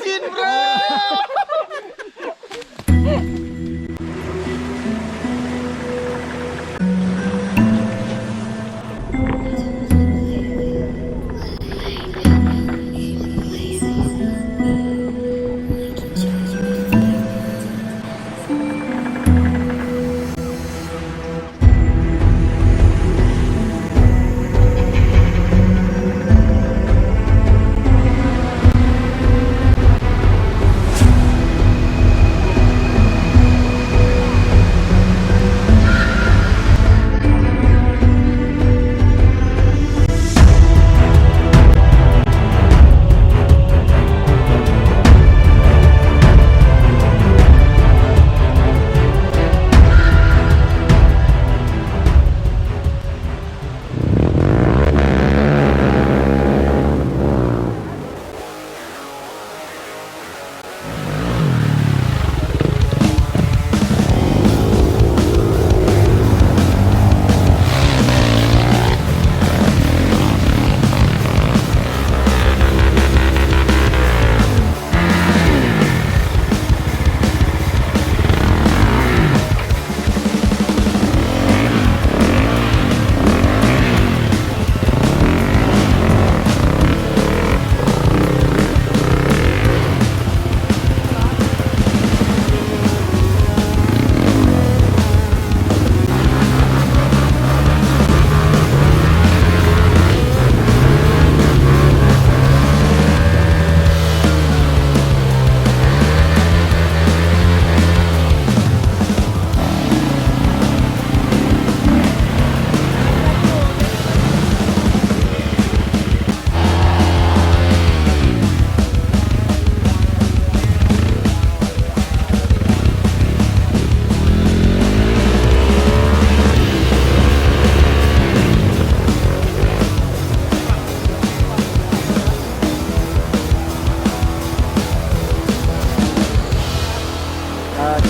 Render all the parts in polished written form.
bucin bro.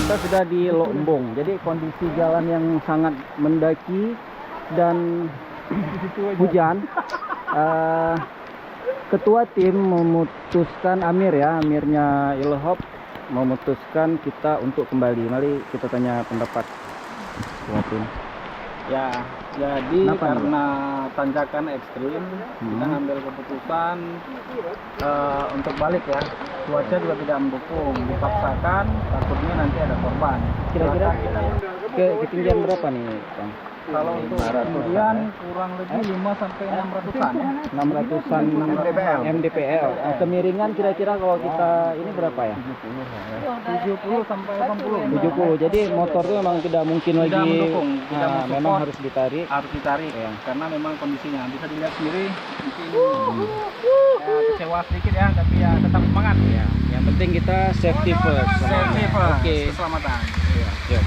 Kita sudah di Lombong, jadi kondisi jalan yang sangat mendaki dan hujan. Ketua tim memutuskan, Amirnya Ilhop memutuskan kita untuk kembali. Mari kita tanya pendapat ketua tim. Ya, jadi Kenapa karena tanjakan ekstrim, kita ngambil keputusan untuk balik ya. Cuaca juga tidak mendukung, dipaksakan, takutnya nanti ada korban. Kira-kira Kita ya. ketinggian berapa nih, Bang? Kalau untuk ketinggian kurang lebih 5 sampai 600-an ya. 600-an mdpl. Kemiringan kira-kira kalau kita ini berapa ya? 70 sampai 80. 70. Jadi motor itu memang tidak mungkin Tidak lagi. mendukung, tidak Nah, mensupport. memang harus ditarik. Harus ditarik Ya. karena memang kondisinya bisa dilihat sendiri. Mungkin ya, kecewa sedikit ya, tapi ya tetap semangat. Ya, yang penting kita safety first. Safety first, Oke. keselamatan. Yuk.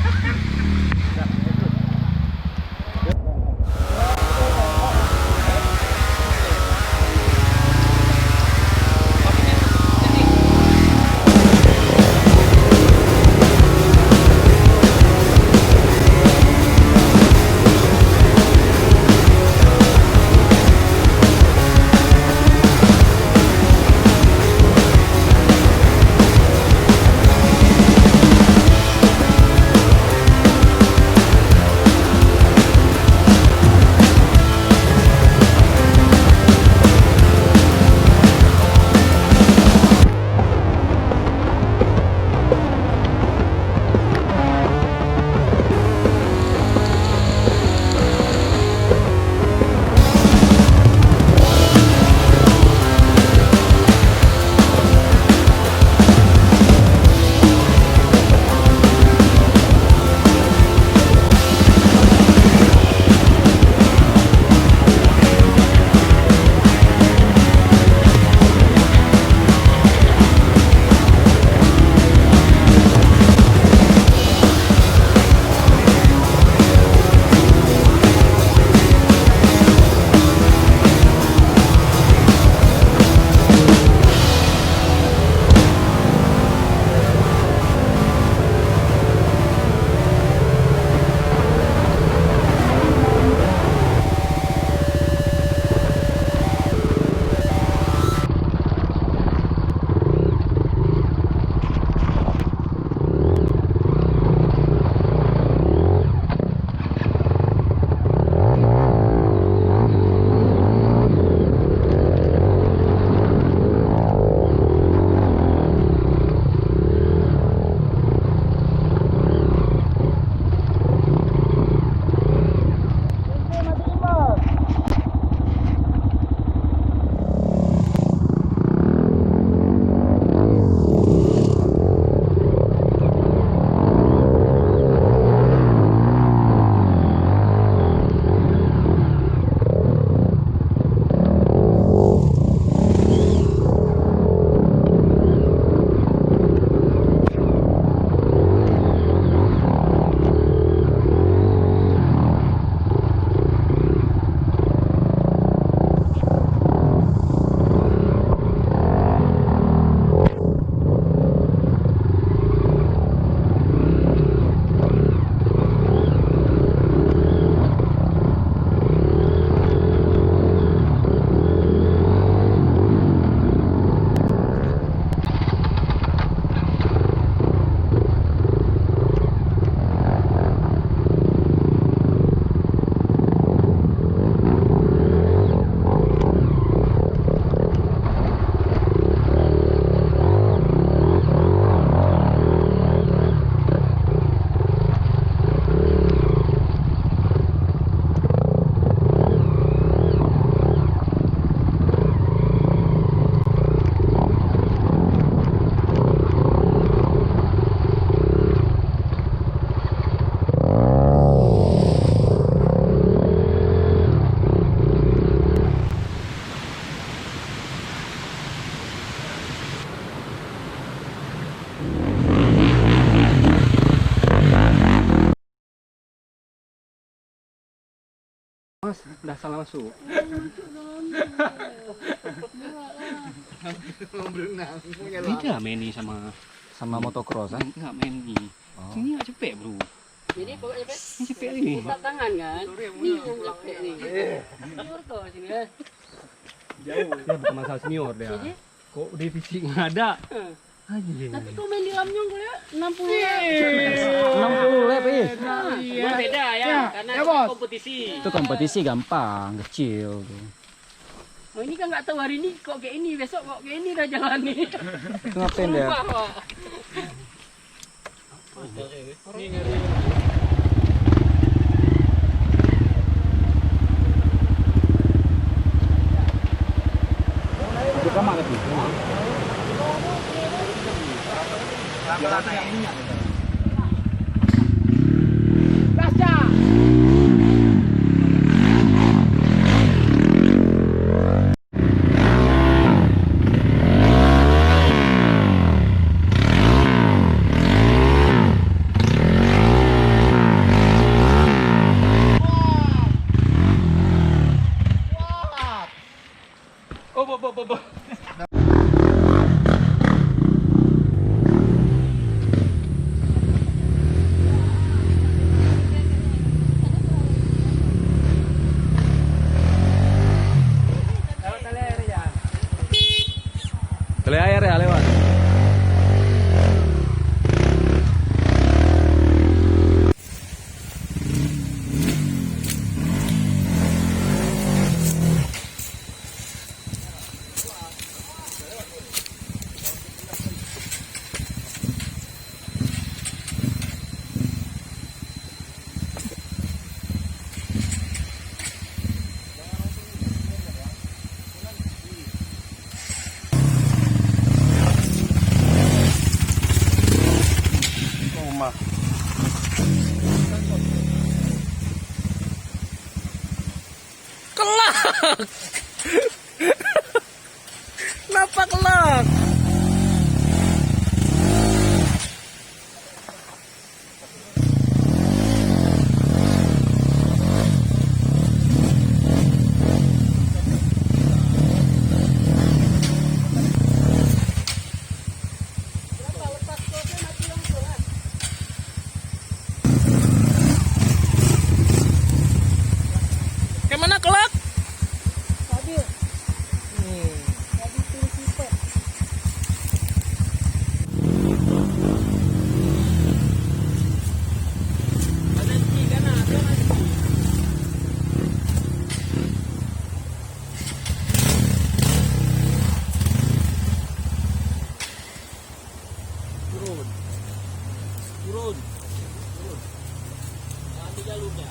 Mas, udah salah masuk. Tidak main ini sama motocross kan? nggak main ini. Oh. Sini nggak cepet bro. Jadi pokoknya Pak, Ini cepet ini. putar tangan kan? Ini yang capek nih. Senior tuh sini kan. Dia bukan masalah senior dia. Jadi? Kok divisi nggak ada? Anjing. Tapi kau main di Lamnyong kau ya 60 ya. 60 lap ih. Cuma beda ya, karena kompetisi. Itu kompetisi gampang, kecil tuh. Oh ini kan nggak tahu hari ini kok kayak ini, besok kok kayak ini dah jalan nih. Itu ngapain dia? Berubah kok. Kita mana sih? Tali air ya lewat. Kenapa kelak? Kemana kelak? Turun. Ambil jalurnya.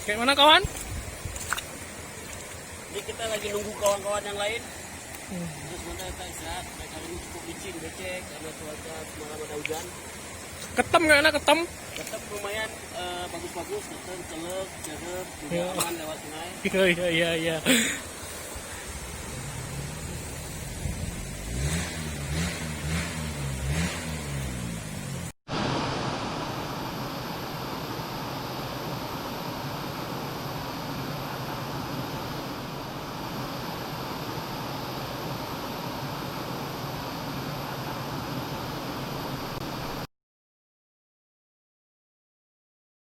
Kayak mana kawan? Jadi kita lagi nunggu kawan-kawan yang lain. Terus sebentar kita istirahat. Mereka ini cukup licin, becek karena cuaca semalam ada hujan. Ketem nggak enak ketem? Tetap lumayan bagus-bagus, ketem, celek, cerep, juga aman lewat sungai. Iya.